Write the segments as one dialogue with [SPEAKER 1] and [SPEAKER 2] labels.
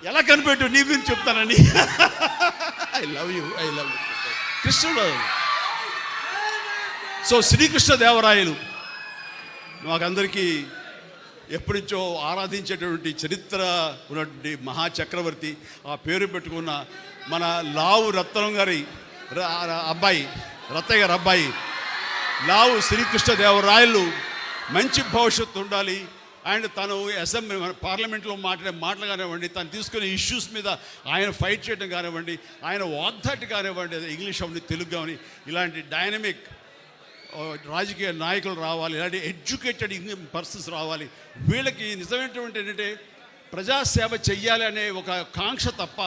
[SPEAKER 1] ఎలా కనిపెట్టు నీ గురించి చెప్తానని. ఐ లవ్ యూ కృష్ణుడు. సో శ్రీకృష్ణదేవరాయలు మాకందరికీ ఎప్పటి నుంచో ఆరాధించేటువంటి చరిత్ర ఉన్నటువంటి మహాచక్రవర్తి. ఆ పేరు పెట్టుకున్న మన లావు రత్నం గారి అబ్బాయి, రత్తయ్య గారి అబ్బాయి లావు శ్రీకృష్ణదేవరాయలు మంచి భవిష్యత్తు ఉండాలి. అండ్ తను అసెంబ్లీ పార్లమెంట్లో మాట్లాడే మాటలు కానివ్వండి, తను తీసుకునే ఇష్యూస్ మీద ఆయన ఫైట్ చేయడం కానివ్వండి, ఆయన వాగ్దాటి కానివ్వండి, ఇంగ్లీష్ అవన్నీ తెలుగు కానీ ఇలాంటి డైనమిక్ రాజకీయ నాయకులు రావాలి, ఇలాంటి ఎడ్యుకేటెడ్ పర్సన్స్ రావాలి. వీళ్ళకి నిజమైనటువంటి ఏంటంటే ప్రజాసేవ చెయ్యాలి అనే ఒక కాంక్ష తప్ప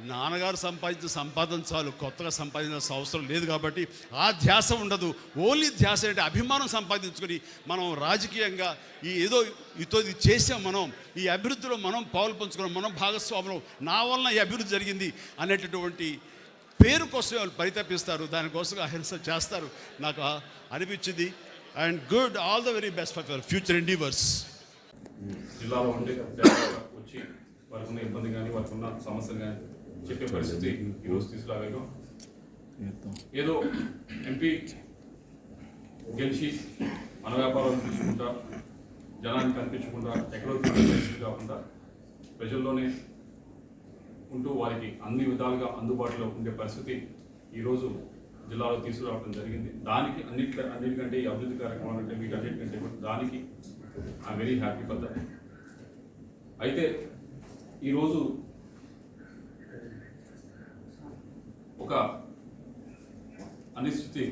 [SPEAKER 1] నాన్నగారు సంపాదించిన సంపాదన చాలు, కొత్తగా సంపాదించాల్సిన అవసరం లేదు. కాబట్టి ఆ ధ్యాస ఉండదు. ఓన్లీ ధ్యాస అంటే అభిమానం సంపాదించుకొని మనం రాజకీయంగా ఈ ఏదో ఇది చేసాం, మనం ఈ అభివృద్ధిలో మనం పాలు పంచుకున్నాం, మనం భాగస్వాములు, నా వలన ఈ అభివృద్ధి జరిగింది అనేటటువంటి పేరు కోసం వాళ్ళు పరితపిస్తారు, దానికోసం అహింస చేస్తారు. నాకు అనిపించింది. And good, all the very best for your future endeavours.
[SPEAKER 2] జిల్లాలో ఉండే వచ్చి వారికి ఉన్న ఇబ్బంది కానీ వారికి ఉన్న సమస్యలు కానీ చెప్పే పరిస్థితి ఈరోజు తీసుకురాగలిగాం. ఏదో ఎంపీ గెలిచి మన వ్యాపారాలు తీసుకుంటా, జనానికి కనిపించకుండా, ఎక్కడో పరిస్థితి కాకుండా ప్రజల్లోనే ఉంటూ వారికి అన్ని విధాలుగా అందుబాటులో ఉండే పరిస్థితి ఈరోజు జిల్లాలో తీసుకురావడం జరిగింది. దానికి అన్నిటికంటే ఈ అభివృద్ధి కార్యక్రమాలు అంటే వీటన్నిటికంటే దానికి I'm very happy for that. అయితే ఈరోజు ఒక అనిశ్చితి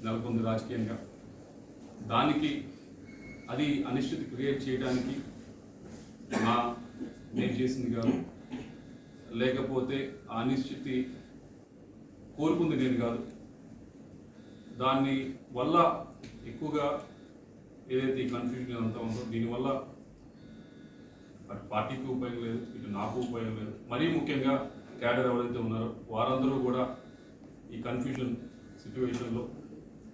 [SPEAKER 2] నెలకొంది రాజకీయంగా. దానికి అది అనిశ్చితి క్రియేట్ చేయడానికి నేను చేసింది కాదు, లేకపోతే ఆ అనిశ్చితి కోరుకుంది నేను కాదు. దాని వల్ల ఎక్కువగా ఏదైతే ఈ కన్ఫ్యూజన్ అంతా ఉందో దీనివల్ల అటు పార్టీకి ఉపయోగం లేదు, ఇటు నాకు ఉపయోగం లేదు. మరీ ముఖ్యంగా క్యాడర్ ఎవరైతే ఉన్నారో వారందరూ కూడా ఈ కన్ఫ్యూజన్ సిచ్యువేషన్లో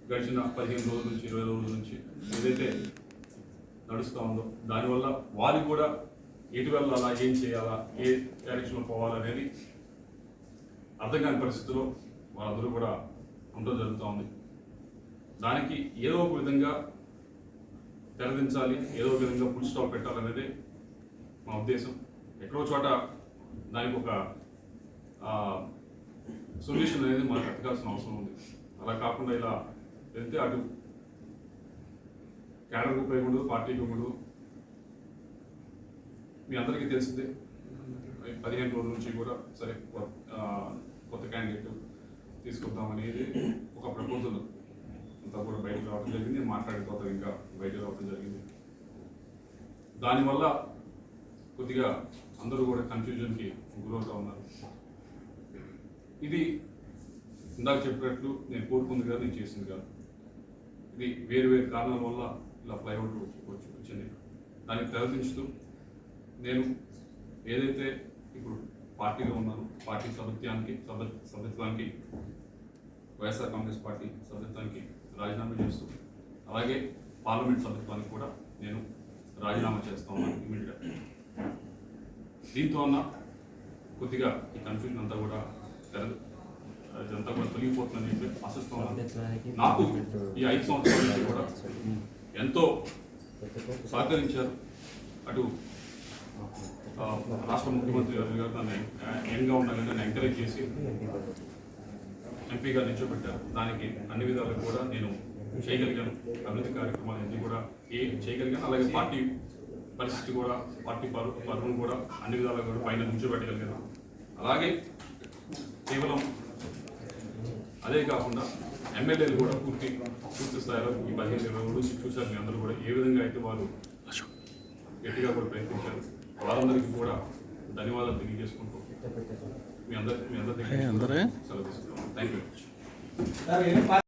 [SPEAKER 2] గడిచిన 15 రోజుల నుంచి 20 రోజుల నుంచి ఏదైతే నడుస్తూ ఉందో దానివల్ల వారికి కూడా ఎటు వెళ్ళాలా, ఏం చేయాలా, ఏ డైరెక్షన్లో పోవాలనేది అర్థం కాని పరిస్థితిలో వాళ్ళందరూ కూడా ఉండడం జరుగుతూ ఉంది. దానికి ఏదో ఒక విధంగా తెరదించాలి, ఏదో ఒక విధంగా ఫుల్ స్టాప్ పెట్టాలనేది మా ఉద్దేశం. ఎక్కడో చోట దానికి ఒక సొల్యూషన్ అనేది మనకు ఎత్తకాల్సిన అవసరం ఉంది. అలా కాకుండా ఇలా వెళ్తే అటు క్యాడర్కి ఉపయోగపడదు, పార్టీకి ఉపయోగపడదు. మీ అందరికీ తెలిసిందే 15 రోజుల నుంచి కూడా సరే కొత్త క్యాండిడేట్ తీసుకొద్దాం అనేది ఒక ప్రపోజల్ అంతా కూడా బయటకు రావడం జరిగింది. మాట్లాడిన తర్వాత ఇంకా బయటకు రావడం జరిగింది. దానివల్ల కొద్దిగా అందరూ కూడా కన్ఫ్యూజన్కి గురవుతూ ఉన్నారు. ఇది ఇందాక చెప్పినట్లు నేను కోరుకుంది కాదు, నేను చేసింది కాదు. ఇది వేరు వేరు కారణాల వల్ల ఇలా ఫ్లైఓవర్ వచ్చింది. దానికి తెరదించుతూ నేను ఏదైతే ఇప్పుడు పార్టీలో ఉన్నానో పార్టీ సభ్యత్వానికి వైఎస్ఆర్ కాంగ్రెస్ పార్టీ సభ్యత్వానికి రాజీనామా చేస్తూ, అలాగే పార్లమెంట్ సభ్యత్వానికి కూడా నేను రాజీనామా చేస్తా ఉన్నాను ఇమీడియట్గా. దీంతో అన్న కొద్దిగా ఈ కన్ఫ్యూజన్ అంతా కూడా ఇదంతా కూడా తొలగిపోతుందని చెప్పి ఆశిస్తూ ఉన్నాను. నాకు ఈ 5 సంవత్సరాల నుంచి కూడా ఎంతో సహకరించారు. అటు రాష్ట్ర ముఖ్యమంత్రి గారు నన్ను యంగ్గా ఉండాలని నన్ను ఎంకరేజ్ చేసి ఎంపీగా నిల్చోబెట్టారు. దానికి అన్ని విధాలుగా కూడా నేను చేయగలిగాను. అభివృద్ధి కార్యక్రమాలు అన్నీ కూడా చేయగలిగాను. అలాగే పార్టీ పరిస్థితి కూడా, పార్టీ పరువును కూడా అన్ని విధాలుగా కూడా పైన నిల్చోబెట్టగలిగాను. అలాగే కేవలం అదే కాకుండా ఎమ్మెల్యేలు కూడా పూర్తి స్థాయిలో ఈ 15-20 రోజులు చూశారు. మీ అందరూ కూడా ఏ విధంగా అయితే వాళ్ళు గట్టిగా కూడా ప్రయత్నించారు. వారందరికీ కూడా ధన్యవాదాలు తెలియజేసుకుంటూ మీ అందరి సెలవు తీసుకుంటాం. Thank you.